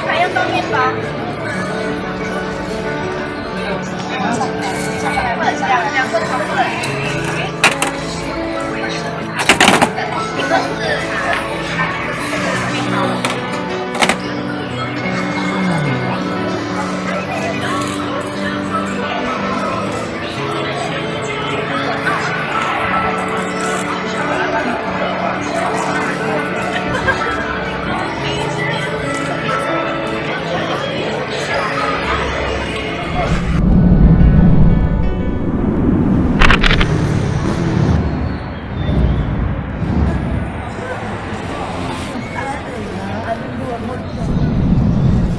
还要做面包。两个重粉，一个是。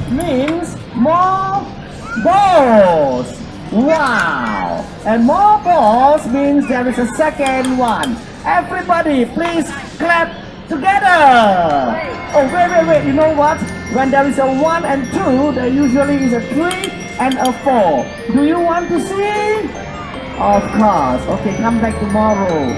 Means more balls. Wow. And more balls means there is a second one. Everybody please clap together. Oh wait. You know what? When there is a 1 and 2, there usually is a 3 and a 4. Do you want to see? Of course. Okay, come back tomorrow.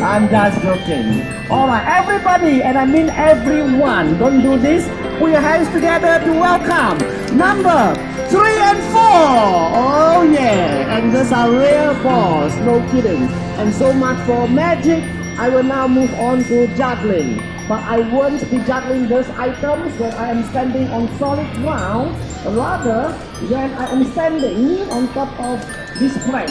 I'm just joking. Alright, everybody, and I mean everyone, don't do this. Put your hands together to welcome number 3 and 4. Oh yeah, and these are real balls, no kidding. And so much for magic. I will now move on to juggling. But I won't be juggling those items when I am standing on solid ground. Rather, when I am standing on top of this plank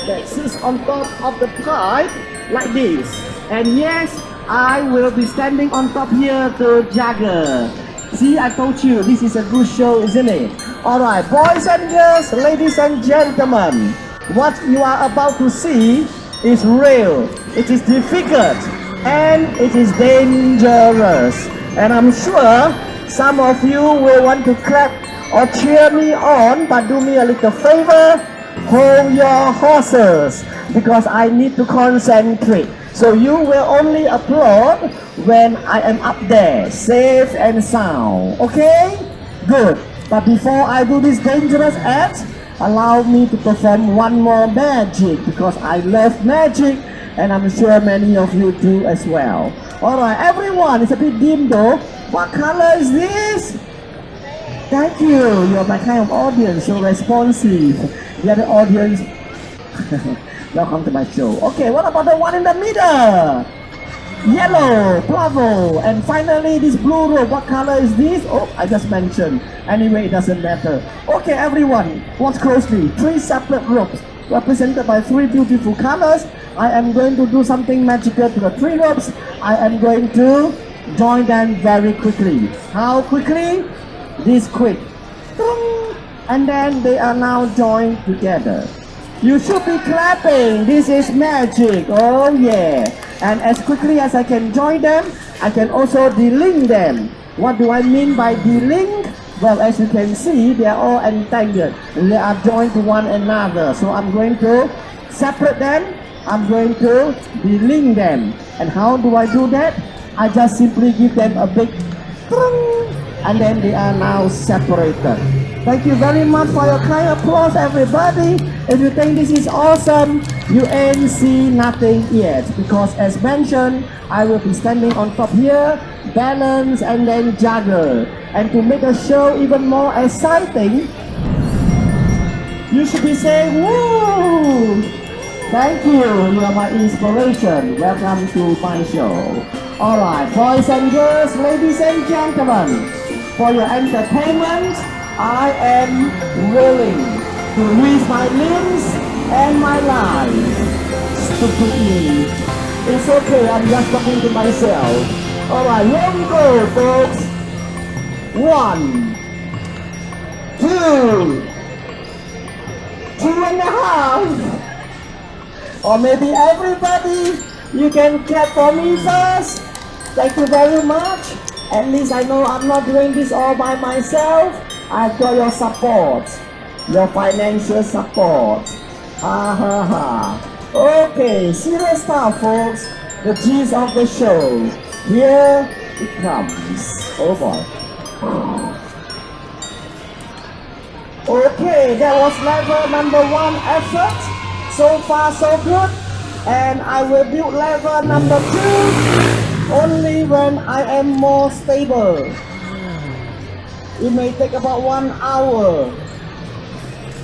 that sits on top of the pipe like this. And yes, I will be standing on top here to juggle. See, I told you, this is a good show, isn't it? Alright, boys and girls, ladies and gentlemen, what you are about to see is real. It is difficult and it is dangerous. And I'm sure some of you will want to clap or cheer me on, but do me a little favor, hold your horses, because I need to concentrate. So you will only applaud when I am up there, safe and sound. Okay? Good. But before I do this dangerous act, allow me to perform one more magic, because I love magic and I'm sure many of you do as well. Alright, everyone, it's a bit dim though. What color is this? Thank you. You're my kind of audience, so responsive. The other audience, welcome to my show. Okay, what about the one in the middle? Yellow, bravo. And finally, this blue robe, what color is this? Oh, I just mentioned. Anyway, it doesn't matter. Okay, everyone, watch closely. 3 separate ropes represented by 3 beautiful colors. I am going to do something magical to the 3 ropes. I am going to join them very quickly. How quickly? This quick. And then they are now joined together. You should be clapping. This is magic. Oh yeah. And as quickly as I can join them, I can also delink them. What do I mean by delink? Well, as you can see, they are all entangled. They are joined to one another. So I'm going to separate them. I'm going to delink them. And how do I do that? I just simply give them a big and then they are now separated. Thank you very much for your kind applause, everybody. If you think this is awesome, you ain't seen nothing yet, because as mentioned, I will be standing on top here, balance and then juggle. And to make the show even more exciting, you should be saying woo! Thank you, you are my inspiration. Welcome to my show. Alright, boys and girls, ladies and gentlemen, for your entertainment, I am willing to risk my limbs and my life. Stupid me. It's okay, I'm just talking to myself. Alright, here we go, folks. 1, 2, 2.5. Or maybe everybody, you can clap for me first. Thank you very much. At least I know I'm not doing this all by myself. I've got your support, your financial support. Ha ha ha. Okay, serious stuff, folks. The gist of the show. Here it comes. Oh boy. Okay, that was level number 1 effort. So far so good. And I will build level number 2. only when I am more stable. It may take about 1 hour.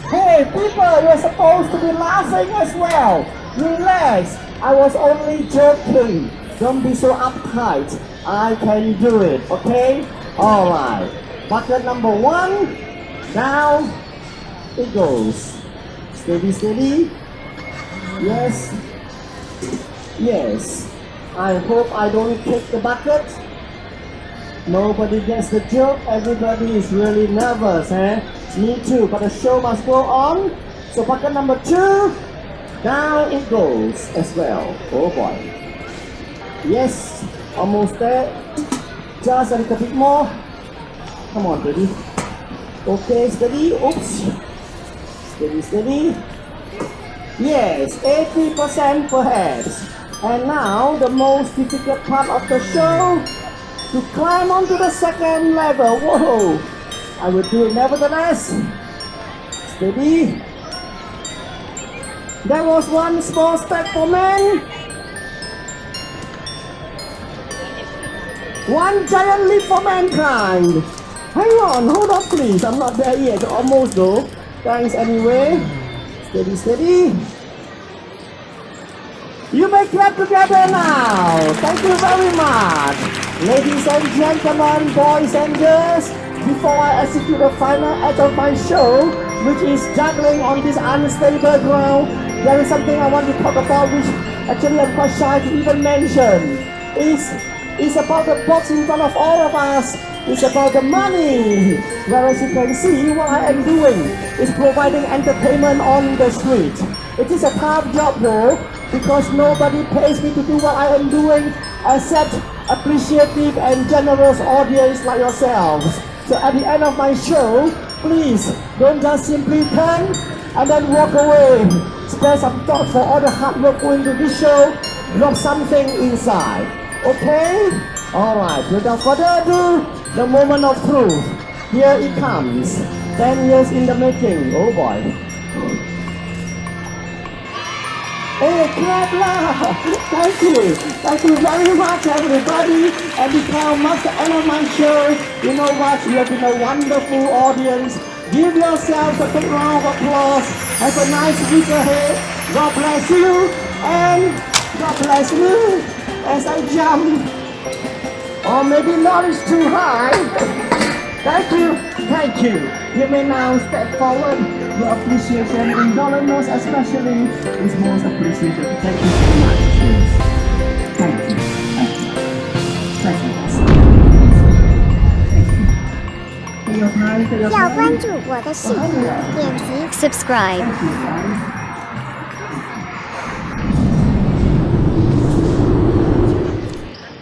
Hey people, you're supposed to be laughing as well. Relax, I was only joking. Don't be so uptight. I can do it, okay? Alright. Bucket number 1. Down it goes. Steady, steady. Yes. Yes. I hope I don't kick the bucket. Nobody gets the joke. Everybody is really nervous, eh? Me too, but the show must go on. So bucket number 2, down it goes as well. Oh boy. Yes, almost there. Just a little bit more. Come on, baby. Okay, steady. Oops. Steady, steady. Yes, 80% perhaps. And now the most difficult part of the show, to climb onto the second level. Whoa! I will do it nevertheless. Steady. There was one small step for men. One giant leap for mankind. Hang on, hold on please. I'm not there yet. Almost though. Thanks anyway. Steady, steady. You may clap together now. Thank you very much. Ladies and gentlemen, boys and girls, before I execute the final act of my show, which is juggling on this unstable ground, there is something I want to talk about which actually I'm quite shy to even mention. It's about the box in front of all of us. It's about the money. Whereas you can see what I am doing is providing entertainment on the street. It is a tough job though, because nobody pays me to do what I am doing except appreciative and generous audience like yourselves. So at the end of my show, please don't just simply turn and then walk away. Spare some thought for all the hard work going to this show. Drop something inside. Okay? Alright, without further ado, the moment of truth. Here it comes. 10 years in the making. Oh boy. Hey, clap lah! Thank you. Thank you very much, everybody. And because much the end of my show, you know what? You have been a wonderful audience. Give yourselves a big round of applause. Have a nice week ahead. God bless you. And God bless me as I jump. Or maybe not, it's too high. Thank you. Thank you. You may now step forward. Your appreciation in dollar notes especially is most appreciated. Thank you so much. Thank you. Thank you. Thank you. Thank you. 要关注我的视频，点击 subscribe。